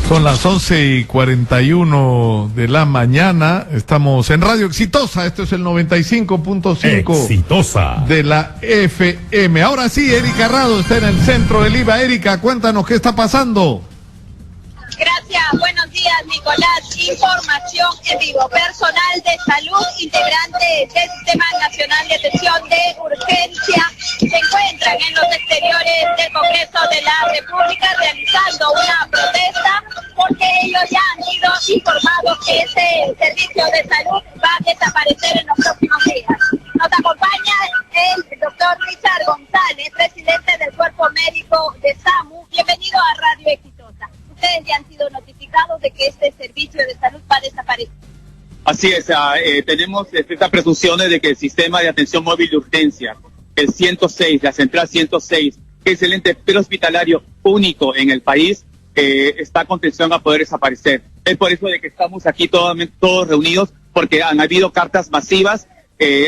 Son las 11:41 de la mañana. Estamos en Radio Exitosa. Esto es el 95.5 Exitosa de la FM. Ahora sí, Erika Rado está en el centro del IVA. Erika, cuéntanos qué está pasando. Gracias, buenos días, Nicolás. Información en vivo. Personal de salud, integrante del Sistema Nacional de Atención de Urgencia, se encuentran en los exteriores del Congreso de la República realizando una protesta porque ellos ya han sido informados que este servicio de salud va a desaparecer en los próximos días. Nos acompaña el doctor Richard González, presidente del Cuerpo Médico de SAMU. Bienvenido a Radio Exitosa. Ustedes ya han sido notificados de que este servicio de salud va a desaparecer. Así es, tenemos esta presunción de que el sistema de atención móvil de urgencia, el 106, la central 106, que es el ente prehospitalario único en el país, está con tensión a poder desaparecer. Es por eso de que estamos aquí todos reunidos, porque han habido cartas masivas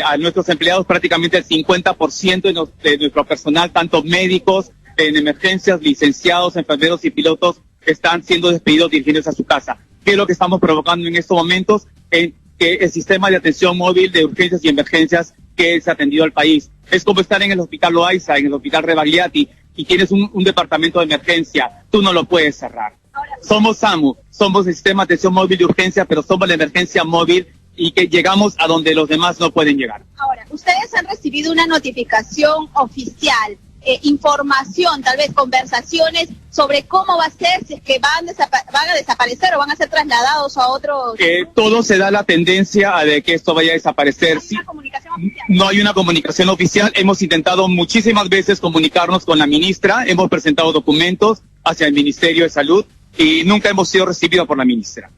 a nuestros empleados, prácticamente el 50% de nuestro personal, tanto médicos, en emergencias, licenciados, enfermeros y pilotos, están siendo despedidos dirigiéndose a su casa. ¿Qué es lo que estamos provocando en estos momentos? Que el sistema de atención móvil de urgencias y emergencias que se ha atendido al país. Es como estar en el hospital Loaiza, en el hospital Rebagliati, y tienes un departamento de emergencia. Tú no lo puedes cerrar. Somos SAMU, somos el sistema de atención móvil de urgencia, pero somos la emergencia móvil y que llegamos a donde los demás no pueden llegar. Ahora, ustedes han recibido una notificación oficial, información, tal vez conversaciones sobre cómo va a ser, si es que van a desaparecer o van a ser trasladados a otros. Todo se da la tendencia a de que esto vaya a desaparecer. ¿No hay una comunicación oficial? No hay una comunicación oficial. Hemos intentado muchísimas veces comunicarnos con la ministra, hemos presentado documentos hacia el Ministerio de Salud y nunca hemos sido recibidos por la ministra.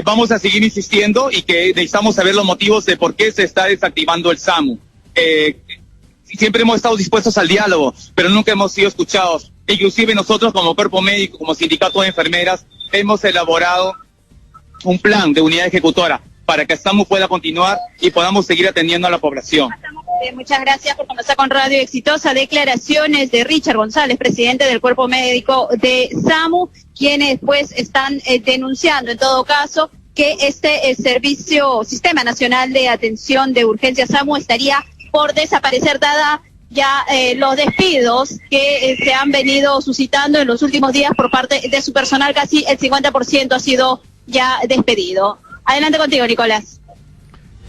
Vamos a seguir insistiendo y que necesitamos saber los motivos de por qué se está desactivando el SAMU. Siempre hemos estado dispuestos al diálogo, pero nunca hemos sido escuchados. Inclusive nosotros como cuerpo médico, como sindicato de enfermeras, hemos elaborado un plan de unidad ejecutora para que SAMU pueda continuar y podamos seguir atendiendo a la población. Muchas gracias por conversar con Radio Exitosa. Declaraciones de Richard González, presidente del Cuerpo Médico de SAMU, quienes pues están denunciando en todo caso que este Sistema Nacional de Atención de Urgencia SAMU estaría por desaparecer, dada ya los despidos que se han venido suscitando en los últimos días por parte de su personal. Casi el 50% ha sido ya despedido. Adelante contigo, Nicolás.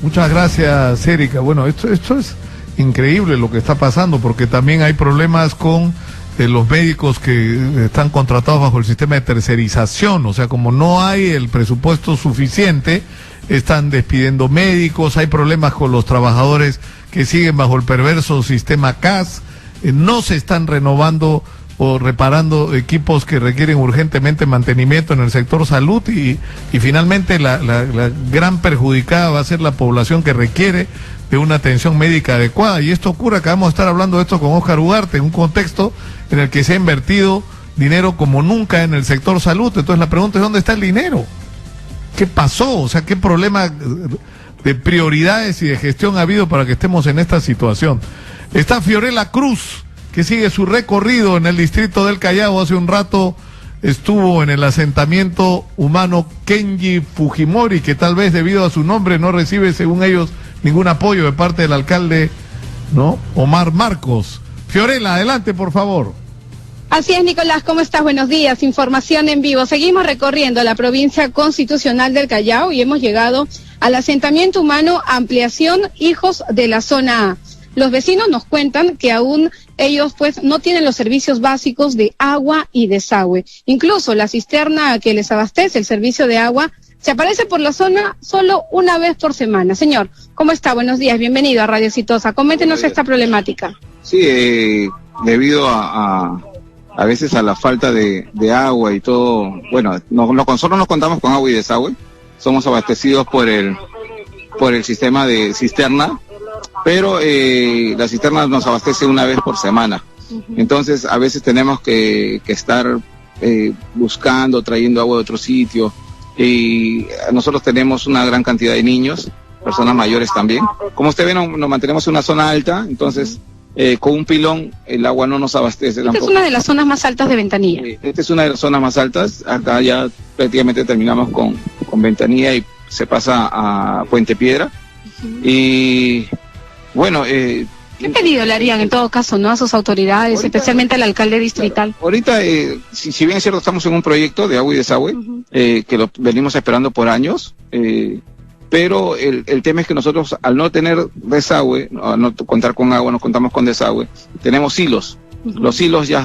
Muchas gracias, Erika. Bueno, esto es increíble lo que está pasando, porque también hay problemas con los médicos que están contratados bajo el sistema de tercerización. O sea, como no hay el presupuesto suficiente, están despidiendo médicos, hay problemas con los trabajadores que siguen bajo el perverso sistema CAS, no se están renovando o reparando equipos que requieren urgentemente mantenimiento en el sector salud y finalmente la gran perjudicada va a ser la población que requiere de una atención médica adecuada. Y esto ocurre, acabamos de estar hablando de esto con Óscar Ugarte, en un contexto en el que se ha invertido dinero como nunca en el sector salud. Entonces la pregunta es, ¿dónde está el dinero? ¿Qué pasó? O sea, ¿qué problema de prioridades y de gestión ha habido para que estemos en esta situación? Está Fiorella Cruz, que sigue su recorrido en el distrito del Callao. Hace un rato estuvo en el asentamiento humano Kenji Fujimori, que tal vez debido a su nombre no recibe, según ellos, ningún apoyo de parte del alcalde, ¿no? Omar Marcos. Fiorella, adelante, por favor. Así es, Nicolás, ¿cómo estás? Buenos días, información en vivo. Seguimos recorriendo la provincia constitucional del Callao y hemos llegado al asentamiento humano Ampliación Hijos de la Zona A. Los vecinos nos cuentan que aún ellos pues no tienen los servicios básicos de agua y desagüe. Incluso la cisterna que les abastece el servicio de agua se aparece por la zona solo una vez por semana. Señor, ¿cómo está? Buenos días, bienvenido a Radio Exitosa. Coméntenos esta problemática. Sí, debido a veces a la falta de agua y todo, bueno, nosotros nos contamos con agua y desagüe, somos abastecidos por el sistema de cisterna, pero la cisterna nos abastece una vez por semana. Entonces a veces tenemos que estar buscando, trayendo agua de otro sitio, y nosotros tenemos una gran cantidad de niños, personas mayores también. Como usted ve, nos mantenemos en una zona alta, entonces con un pilón el agua no nos abastece tampoco. Esta es una de las zonas más altas de Ventanilla. Esta es una de las zonas más altas. Acá ya prácticamente terminamos con Ventanilla y se pasa a Puente Piedra. Y bueno, ¿qué pedido le harían en todo caso, no, a sus autoridades, especialmente al alcalde distrital? Claro, ahorita, si bien es cierto, estamos en un proyecto de agua y desagüe, que lo venimos esperando por años, pero el tema es que nosotros, al no tener desagüe, al no contar con agua, no contamos con desagüe, tenemos silos. Los silos ya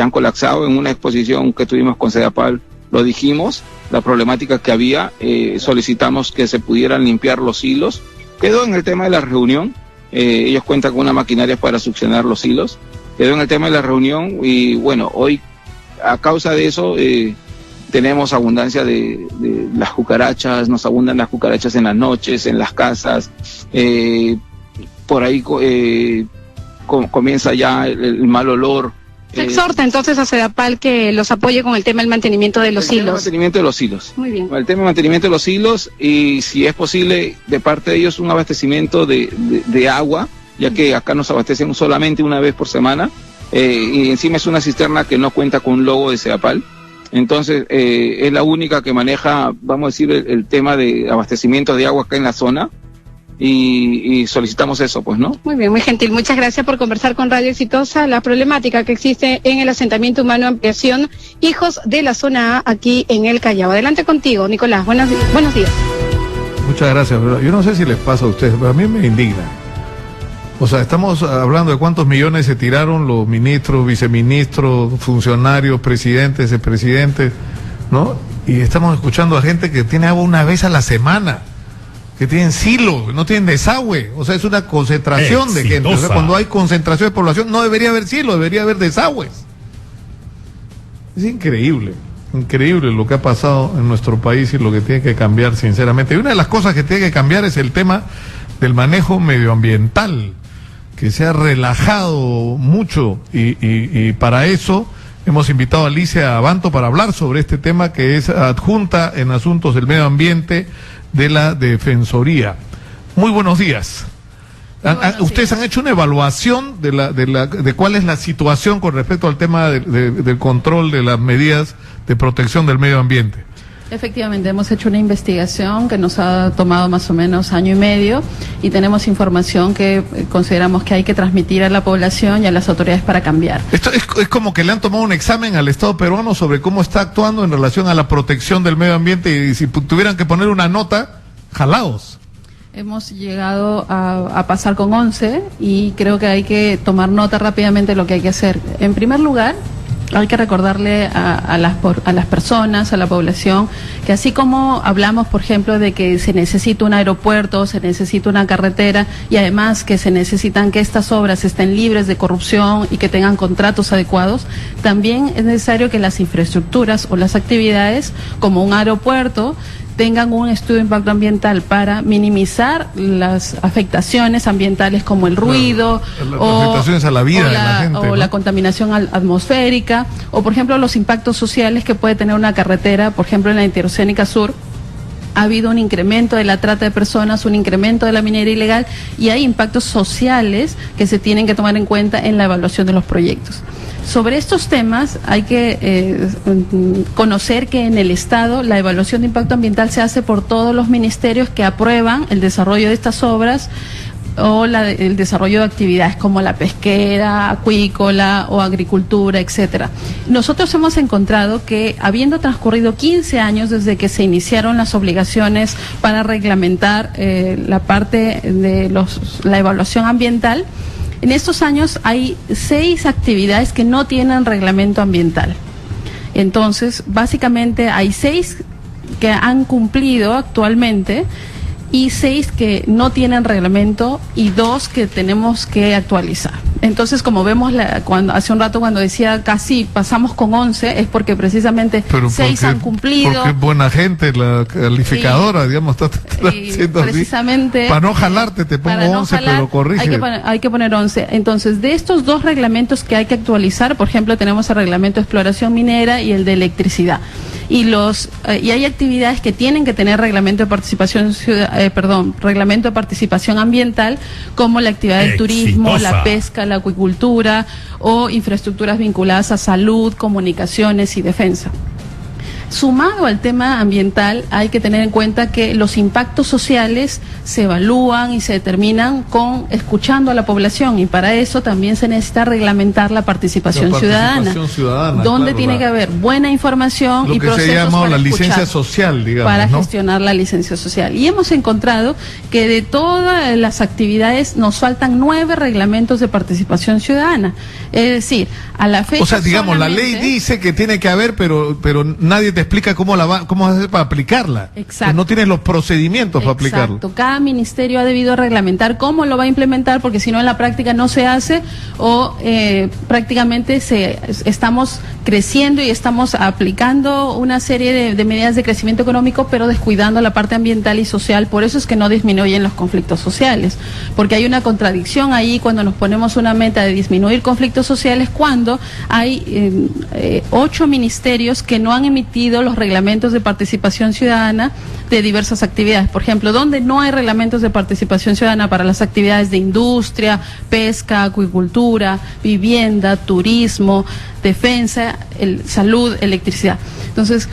han colapsado. En una exposición que tuvimos con Sedapal, lo dijimos, la problemática que había, solicitamos que se pudieran limpiar los silos. Quedó en el tema de la reunión, ellos cuentan con una maquinaria para succionar los hilos. Quedó en el tema de la reunión y bueno, hoy a causa de eso tenemos abundancia de las cucarachas, nos abundan las cucarachas en las noches, en las casas, por ahí comienza ya el mal olor. Se exhorta entonces a Sedapal que los apoye con el tema del mantenimiento de los hilos. El tema del mantenimiento de los hilos. Muy bien. El tema del mantenimiento de los hilos y si es posible de parte de ellos un abastecimiento de agua, ya que acá nos abastecen solamente una vez por semana y encima es una cisterna que no cuenta con un logo de Sedapal. Entonces es la única que maneja, vamos a decir, el tema de abastecimiento de agua acá en la zona. Y solicitamos eso, pues, ¿no? Muy bien, muy gentil. Muchas gracias por conversar con Radio Exitosa. La problemática que existe en el asentamiento humano Ampliación Hijos de la Zona A aquí en el Callao. Adelante contigo, Nicolás. Buenos días. Muchas gracias. Yo no sé si les pasa a ustedes, pero a mí me indigna. O sea, estamos hablando de cuántos millones se tiraron los ministros, viceministros, funcionarios, presidentes, vicepresidentes, ¿no? Y estamos escuchando a gente que tiene agua una vez a la semana, que tienen silos, no tienen desagüe. O sea, es una concentración de gente. O sea, cuando hay concentración de población no debería haber silos, debería haber desagües. Es increíble lo que ha pasado en nuestro país y lo que tiene que cambiar, sinceramente. Y una de las cosas que tiene que cambiar es el tema del manejo medioambiental, que se ha relajado mucho y para eso hemos invitado a Alicia Abanto para hablar sobre este tema, que es adjunta en asuntos del medio ambiente de la Defensoría. Muy buenos días. Ustedes han hecho una evaluación de cuál es la situación con respecto al tema del control de las medidas de protección del medio ambiente. Efectivamente, hemos hecho una investigación que nos ha tomado más o menos 1 año y medio y tenemos información que consideramos que hay que transmitir a la población y a las autoridades para cambiar. Esto es como que le han tomado un examen al Estado peruano sobre cómo está actuando en relación a la protección del medio ambiente y si tuvieran que poner una nota, jalaos. Hemos llegado a pasar con 11 y creo que hay que tomar nota rápidamente de lo que hay que hacer. En primer lugar, hay que recordarle a las personas, a la población, que así como hablamos, por ejemplo, de que se necesita un aeropuerto, se necesita una carretera y además que se necesitan que estas obras estén libres de corrupción y que tengan contratos adecuados, también es necesario que las infraestructuras o las actividades, como un aeropuerto, tengan un estudio de impacto ambiental para minimizar las afectaciones ambientales como el ruido, las afectaciones a la vida de la gente, o ¿no? la contaminación atmosférica, o por ejemplo los impactos sociales que puede tener una carretera. Por ejemplo, en la Interoceánica Sur ha habido un incremento de la trata de personas, un incremento de la minería ilegal y hay impactos sociales que se tienen que tomar en cuenta en la evaluación de los proyectos. Sobre estos temas hay que conocer que en el Estado la evaluación de impacto ambiental se hace por todos los ministerios que aprueban el desarrollo de estas obras o el desarrollo de actividades como la pesquera, acuícola o agricultura, etcétera. Nosotros hemos encontrado que, habiendo transcurrido 15 años desde que se iniciaron las obligaciones para reglamentar la parte de la evaluación ambiental, en estos años hay 6 actividades que no tienen reglamento ambiental. Entonces, básicamente hay 6 que han cumplido actualmente y 6 que no tienen reglamento y 2 que tenemos que actualizar. Entonces, como vemos hace un rato cuando decía casi pasamos con 11, es porque precisamente 6 han cumplido. Porque es buena gente la calificadora, digamos, está haciendo precisamente así. Para no jalarte te pongo 11, pero corrige. Hay que poner 11. Entonces, de estos 2 reglamentos que hay que actualizar, por ejemplo, tenemos el reglamento de exploración minera y el de electricidad. y y hay actividades que tienen que tener reglamento de participación reglamento de participación ambiental, como la actividad del turismo, la pesca, la acuicultura o infraestructuras vinculadas a salud, comunicaciones y defensa. Sumado al tema ambiental, hay que tener en cuenta que los impactos sociales se evalúan y se determinan escuchando a la población, y para eso también se necesita reglamentar la participación ciudadana, donde claro, tiene que haber buena información y procesos se llama para la licencia social, digamos, para ¿no? gestionar la licencia social. Y hemos encontrado que de todas las actividades nos faltan 9 reglamentos de participación ciudadana. Es decir, a la fecha, o sea, digamos, la ley dice que tiene que haber, pero nadie te explica cómo hacer para aplicarla. Exacto. Pues no tienes los procedimientos para aplicarlo. Exacto. Cada ministerio ha debido reglamentar cómo lo va a implementar, porque si no en la práctica no se hace, o prácticamente estamos creciendo y estamos aplicando una serie de medidas de crecimiento económico, pero descuidando la parte ambiental y social. Por eso es que no disminuyen los conflictos sociales, porque hay una contradicción ahí cuando nos ponemos una meta de disminuir conflictos sociales, cuando hay 8 ministerios que no han emitido los reglamentos de participación ciudadana de diversas actividades. Por ejemplo, donde no hay reglamentos de participación ciudadana para las actividades de industria, pesca, acuicultura, vivienda, turismo, defensa, salud, electricidad. Entonces,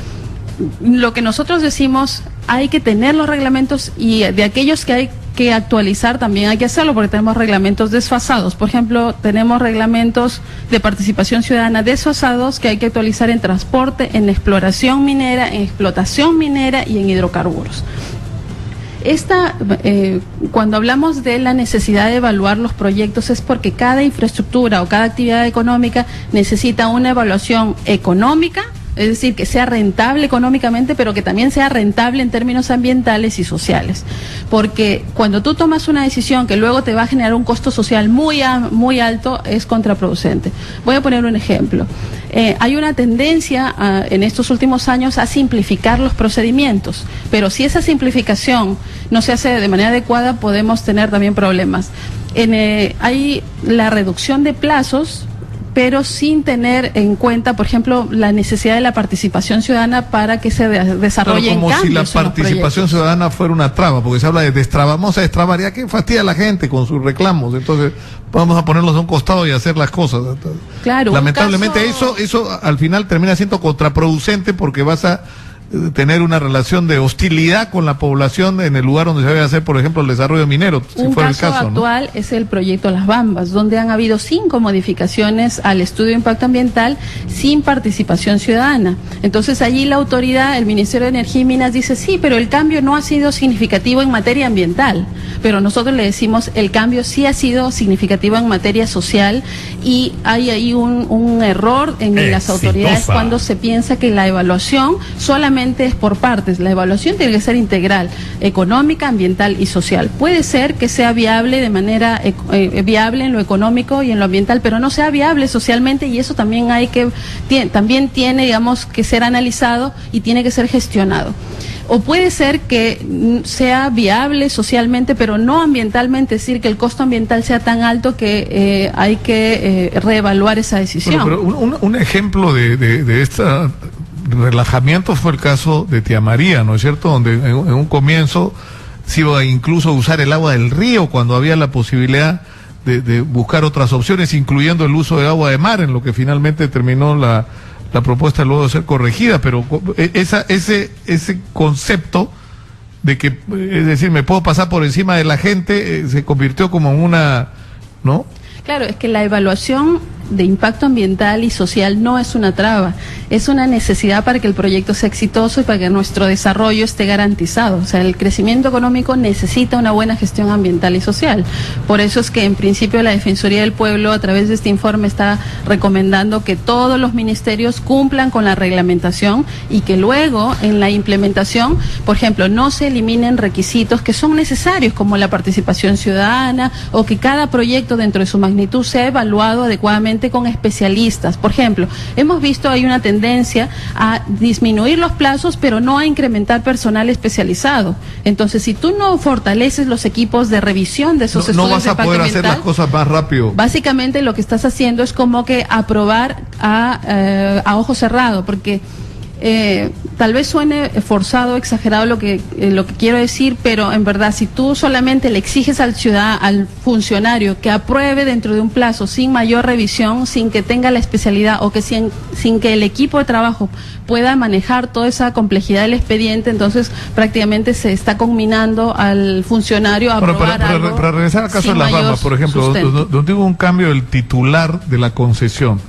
lo que nosotros decimos, hay que tener los reglamentos, y de aquellos que hay que actualizar también hay que hacerlo, porque tenemos reglamentos desfasados. Por ejemplo, tenemos reglamentos de participación ciudadana desfasados que hay que actualizar en transporte, en exploración minera, en explotación minera y en hidrocarburos. Cuando hablamos de la necesidad de evaluar los proyectos, es porque cada infraestructura o cada actividad económica necesita una evaluación económica, es decir, que sea rentable económicamente, pero que también sea rentable en términos ambientales y sociales. Porque cuando tú tomas una decisión que luego te va a generar un costo social muy alto, es contraproducente. Voy a poner un ejemplo. Hay una tendencia en estos últimos años a simplificar los procedimientos, pero si esa simplificación no se hace de manera adecuada, podemos tener también problemas. Hay la reducción de plazos, pero sin tener en cuenta, por ejemplo, la necesidad de la participación ciudadana para que se desarrollen como cambios. Si la participación ciudadana fuera una traba, porque se habla de vamos a destrabar, ya que fastidia a la gente con sus reclamos, entonces vamos a ponerlos a un costado y hacer las cosas. Claro, lamentablemente eso al final termina siendo contraproducente, porque vas a tener una relación de hostilidad con la población en el lugar donde se debe hacer, por ejemplo, el desarrollo minero, si fuera el caso. Un caso actual, ¿no?, es el proyecto Las Bambas, donde han habido 5 modificaciones al estudio de impacto ambiental sin participación ciudadana. Entonces allí la autoridad, el Ministerio de Energía y Minas, dice sí, pero el cambio no ha sido significativo en materia ambiental. Pero nosotros le decimos, el cambio sí ha sido significativo en materia social, y hay ahí un error en las autoridades cuando se piensa que la evaluación solamente es por partes. La evaluación tiene que ser integral, económica, ambiental y social. Puede ser que sea viable de manera viable en lo económico y en lo ambiental, pero no sea viable socialmente, y eso también también tiene, digamos, que ser analizado y tiene que ser gestionado. O puede ser que sea viable socialmente, pero no ambientalmente, es decir, que el costo ambiental sea tan alto que hay que reevaluar esa decisión. Bueno, pero un ejemplo de esta relajamiento fue el caso de Tía María, ¿no es cierto?, donde en un comienzo se iba incluso a usar el agua del río cuando había la posibilidad de buscar otras opciones, incluyendo el uso de agua de mar, en lo que finalmente terminó la propuesta luego de ser corregida. Pero ese concepto de que, es decir, me puedo pasar por encima de la gente, se convirtió como en una, ¿no? Claro, es que la evaluación de impacto ambiental y social no es una traba, es una necesidad para que el proyecto sea exitoso y para que nuestro desarrollo esté garantizado. O sea, el crecimiento económico necesita una buena gestión ambiental y social. Por eso es que en principio la Defensoría del Pueblo, a través de este informe, está recomendando que todos los ministerios cumplan con la reglamentación, y que luego en la implementación, por ejemplo, no se eliminen requisitos que son necesarios, como la participación ciudadana, o que cada proyecto dentro de su magnitud sea evaluado adecuadamente con especialistas. Por ejemplo, hemos visto hay una tendencia a disminuir los plazos, pero no a incrementar personal especializado. Entonces, si tú no fortaleces los equipos de revisión de esos estudios, no vas a poder hacer las cosas más rápido. Básicamente lo que estás haciendo es como que aprobar a ojo cerrado, porque Tal vez suene forzado, exagerado lo que quiero decir, pero en verdad, si tú solamente le exiges al ciudadano, al funcionario que apruebe dentro de un plazo sin mayor revisión, sin que tenga la especialidad o que sin que el equipo de trabajo pueda manejar toda esa complejidad del expediente, entonces prácticamente se está conminando al funcionario a aprobar algo. Para regresar al caso de Las Bambas, por ejemplo, donde hubo un cambio del titular de la concesión,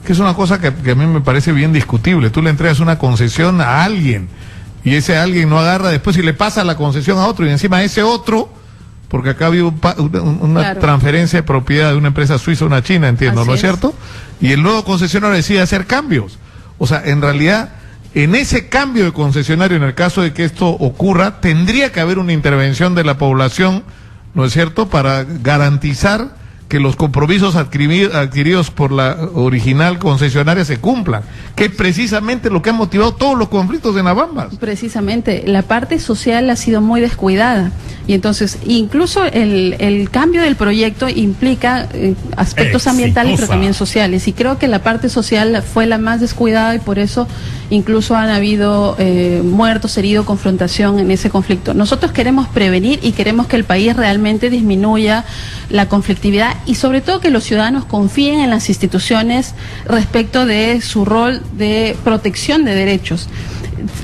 que es una cosa que a mí me parece bien discutible. Tú le entregas una concesión a alguien y ese alguien no agarra después y le pasa la concesión a otro y encima a ese otro, porque acá había una transferencia de propiedad de una empresa suiza a una china, entiendo, Así ¿no es cierto? Y el nuevo concesionario decide hacer cambios. O sea, en realidad, en ese cambio de concesionario, en el caso de que esto ocurra, tendría que haber una intervención de la población, ¿no es cierto?, para garantizar que los compromisos adquiridos por la original concesionaria se cumplan, que es precisamente lo que ha motivado todos los conflictos en Las Bambas. Precisamente, la parte social ha sido muy descuidada y entonces incluso el cambio del proyecto implica aspectos ambientales pero también sociales, y creo que la parte social fue la más descuidada y por eso incluso han habido muertos, heridos, confrontación en ese conflicto. Nosotros queremos prevenir y queremos que el país realmente disminuya la conflictividad y sobre todo que los ciudadanos confíen en las instituciones respecto de su rol de protección de derechos.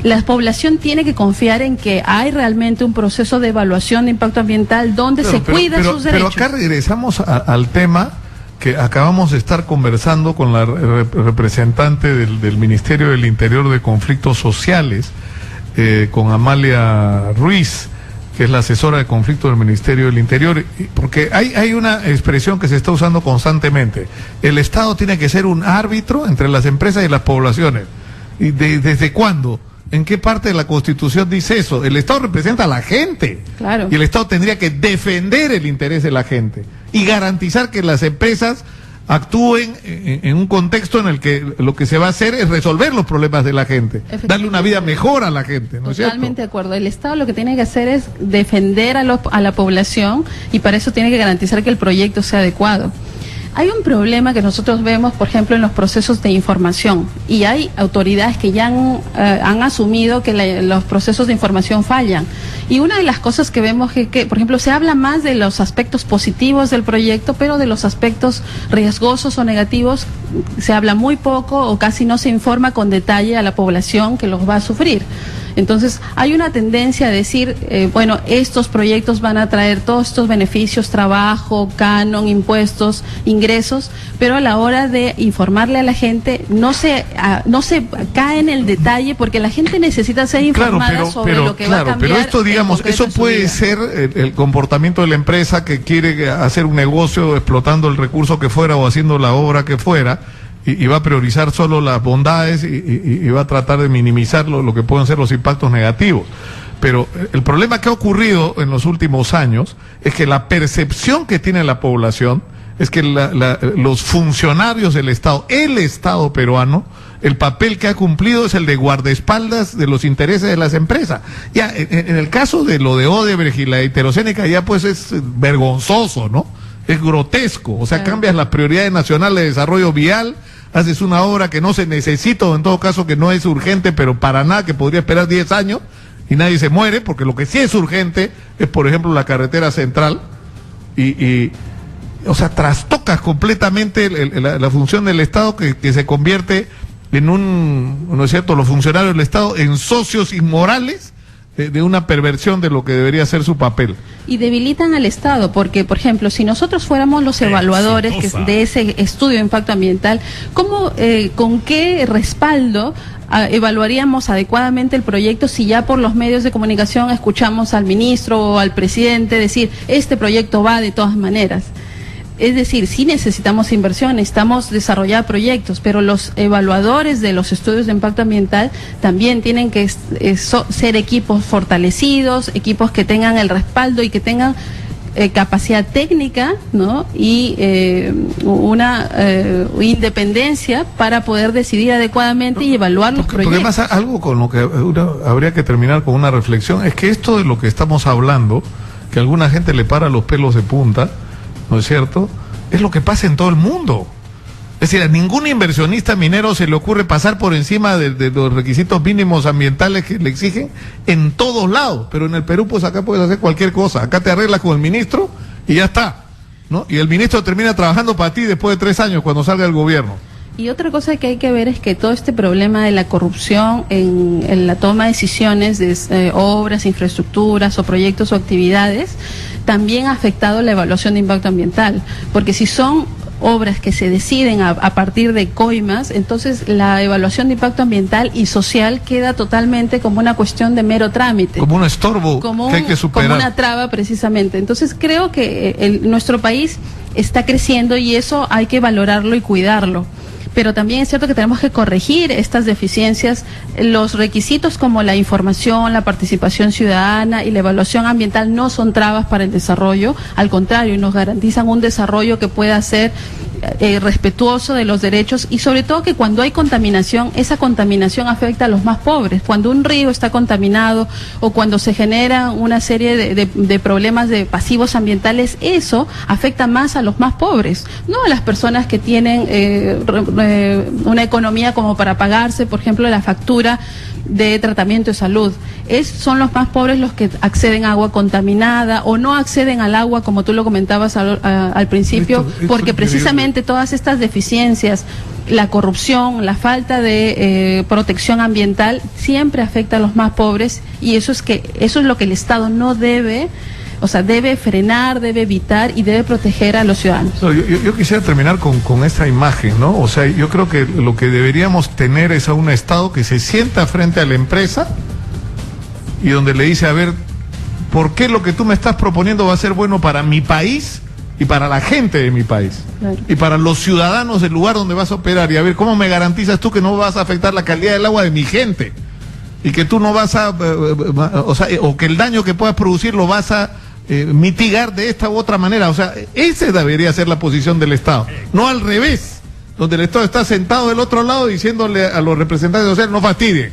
La población tiene que confiar en que hay realmente un proceso de evaluación de impacto ambiental donde se cuidan sus derechos. Pero acá regresamos al tema que acabamos de estar conversando con la representante del Ministerio del Interior de Conflictos Sociales, con Amalia Ruiz, que es la asesora de conflictos del Ministerio del Interior, porque hay una expresión que se está usando constantemente: el Estado tiene que ser un árbitro entre las empresas y las poblaciones. ¿Y desde cuándo? ¿En qué parte de la Constitución dice eso? El Estado representa a la gente. Claro. Y el Estado tendría que defender el interés de la gente y garantizar que las empresas actúen en un contexto en el que lo que se va a hacer es resolver los problemas de la gente, darle una vida mejor a la gente, ¿no es cierto? Totalmente de acuerdo. El Estado lo que tiene que hacer es defender a la población y para eso tiene que garantizar que el proyecto sea adecuado. Hay un problema que nosotros vemos, por ejemplo, en los procesos de información, y hay autoridades que ya han asumido que los procesos de información fallan. Y una de las cosas que vemos es que, por ejemplo, se habla más de los aspectos positivos del proyecto, pero de los aspectos riesgosos o negativos se habla muy poco o casi no se informa con detalle a la población que los va a sufrir. Entonces, hay una tendencia a decir, bueno, estos proyectos van a traer todos estos beneficios, trabajo, canon, impuestos, ingresos, pero a la hora de informarle a la gente no se cae en el detalle porque la gente necesita ser informada sobre lo que va a cambiar. Pero esto, digamos, eso puede ser el comportamiento de la empresa que quiere hacer un negocio explotando el recurso que fuera o haciendo la obra que fuera, y va a priorizar solo las bondades y va a tratar de minimizar lo que pueden ser los impactos negativos. Pero el problema que ha ocurrido en los últimos años es que la percepción que tiene la población es que los funcionarios del Estado, el Estado peruano, el papel que ha cumplido es el de guardaespaldas de los intereses de las empresas. Ya, en el caso de lo de Odebrecht y la heterocénica, ya pues es vergonzoso, ¿no? Es grotesco. O sea, cambias las prioridades nacionales de desarrollo vial, haces una obra que no se necesita, o en todo caso que no es urgente, pero para nada, que podría esperar 10 años, y nadie se muere, porque lo que sí es urgente es, por ejemplo, la carretera central, o sea, trastocas completamente la función del Estado, que se convierte en ¿no es cierto?, los funcionarios del Estado en socios inmorales de una perversión de lo que debería ser su papel. Y debilitan al Estado, porque, por ejemplo, si nosotros fuéramos los evaluadores de ese estudio de impacto ambiental, ¿con qué respaldo evaluaríamos adecuadamente el proyecto si ya por los medios de comunicación escuchamos al ministro o al presidente decir, este proyecto va de todas maneras? Es decir, sí necesitamos inversión, necesitamos desarrollar proyectos, pero los evaluadores de los estudios de impacto ambiental también tienen que ser equipos fortalecidos, equipos que tengan el respaldo y que tengan capacidad técnica, ¿no? Y una independencia para poder decidir adecuadamente y evaluar los proyectos. Porque además algo con lo que habría que terminar con una reflexión es que esto de lo que estamos hablando, que a alguna gente le para los pelos de punta, ¿no es cierto?, es lo que pasa en todo el mundo. Es decir, a ningún inversionista minero se le ocurre pasar por encima de los requisitos mínimos ambientales que le exigen en todos lados. Pero en el Perú, pues acá puedes hacer cualquier cosa. Acá te arreglas con el ministro y ya está, ¿no? Y el ministro termina trabajando para ti después de 3 años cuando salga del gobierno. Y otra cosa que hay que ver es que todo este problema de la corrupción en la toma de decisiones de obras, infraestructuras o proyectos o actividades también ha afectado la evaluación de impacto ambiental. Porque si son obras que se deciden a partir de coimas, entonces la evaluación de impacto ambiental y social queda totalmente como una cuestión de mero trámite. Como un estorbo que hay que superar. Como una traba, precisamente. Entonces creo que nuestro país está creciendo y eso hay que valorarlo y cuidarlo. Pero también es cierto que tenemos que corregir estas deficiencias. Los requisitos como la información, la participación ciudadana y la evaluación ambiental no son trabas para el desarrollo, al contrario, nos garantizan un desarrollo que pueda ser respetuoso de los derechos y sobre todo que cuando hay contaminación, esa contaminación afecta a los más pobres. Cuando un río está contaminado o cuando se genera una serie de problemas de pasivos ambientales, eso afecta más a los más pobres, no a las personas que tienen una economía como para pagarse, por ejemplo, la factura de tratamiento de salud. Son los más pobres los que acceden a agua contaminada o no acceden al agua, como tú lo comentabas al principio, porque precisamente todas estas deficiencias, la corrupción, la falta de protección ambiental, siempre afecta a los más pobres y eso es lo que el Estado no debe, o sea, debe frenar, debe evitar y debe proteger a los ciudadanos. No, yo quisiera terminar con esta imagen, ¿no? O sea, yo creo que lo que deberíamos tener es a un Estado que se sienta frente a la empresa y donde le dice, a ver, ¿por qué lo que tú me estás proponiendo va a ser bueno para mi país y para la gente de mi país? Claro. Y para los ciudadanos del lugar donde vas a operar? Y a ver, ¿cómo me garantizas tú que no vas a afectar la calidad del agua de mi gente? Y que tú no vas a, o que el daño que puedas producir lo vas a mitigar de esta u otra manera. O sea, esa debería ser la posición del Estado, no al revés, donde el Estado está sentado del otro lado diciéndole a los representantes sociales, no fastidien,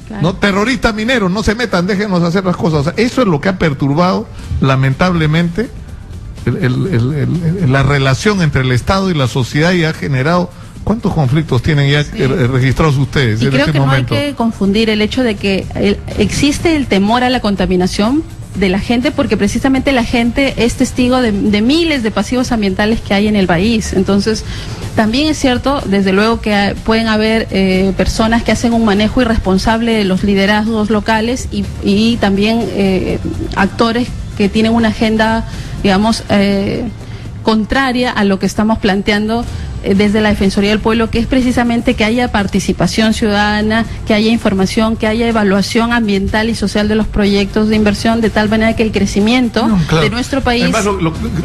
claro, no, terroristas mineros, no se metan, déjenos hacer las cosas. O sea, eso es lo que ha perturbado lamentablemente la relación entre el Estado y la sociedad y ha generado. ¿Cuántos conflictos tienen ya registrados ustedes? Y en creo este que momento? No hay que confundir el hecho de que existe el temor a la contaminación de la gente, porque precisamente la gente es testigo de miles de pasivos ambientales que hay en el país. Entonces, también es cierto, desde luego, que pueden haber personas que hacen un manejo irresponsable de los liderazgos locales y también actores que tienen una agenda, digamos, contraria a lo que estamos planteando desde la Defensoría del Pueblo, que es precisamente que haya participación ciudadana, que haya información, que haya evaluación ambiental y social de los proyectos de inversión, de tal manera que el crecimiento de nuestro país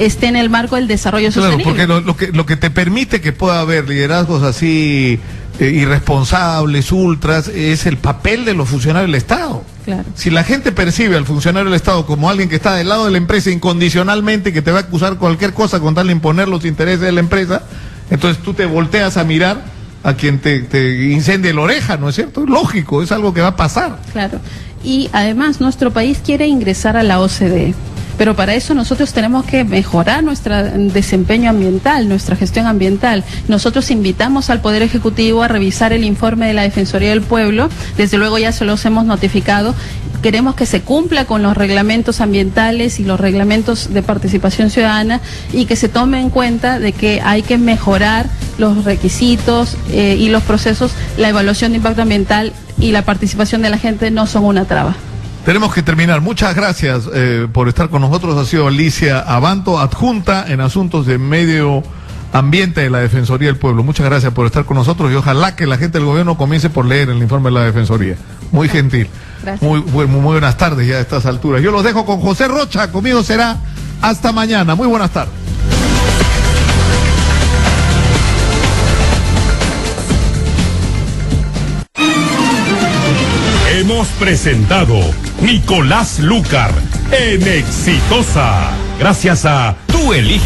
esté en el marco del desarrollo sostenible. Porque lo que te permite que pueda haber liderazgos así irresponsables, ultras, es el papel de los funcionarios del Estado. Claro. Si la gente percibe al funcionario del Estado como alguien que está del lado de la empresa incondicionalmente, que te va a acusar cualquier cosa con tal de imponer los intereses de la empresa, entonces tú te volteas a mirar a quien te incendie la oreja, ¿no es cierto? Es lógico, es algo que va a pasar. Claro. Y además nuestro país quiere ingresar a la OCDE. Pero para eso nosotros tenemos que mejorar nuestro desempeño ambiental, nuestra gestión ambiental. Nosotros invitamos al Poder Ejecutivo a revisar el informe de la Defensoría del Pueblo. Desde luego ya se los hemos notificado. Queremos que se cumpla con los reglamentos ambientales y los reglamentos de participación ciudadana y que se tome en cuenta de que hay que mejorar los requisitos y los procesos. La evaluación de impacto ambiental y la participación de la gente no son una traba. Tenemos que terminar. Muchas gracias por estar con nosotros. Ha sido Alicia Abanto, adjunta en asuntos de medio ambiente de la Defensoría del Pueblo. Muchas gracias por estar con nosotros y ojalá que la gente del gobierno comience por leer el informe de la Defensoría. Muy gentil. Gracias. Muy buenas tardes ya a estas alturas. Yo los dejo con José Rocha. Conmigo será hasta mañana. Muy buenas tardes. Hemos presentado Nicolás Lúcar en Exitosa. Gracias a Tú Eliges.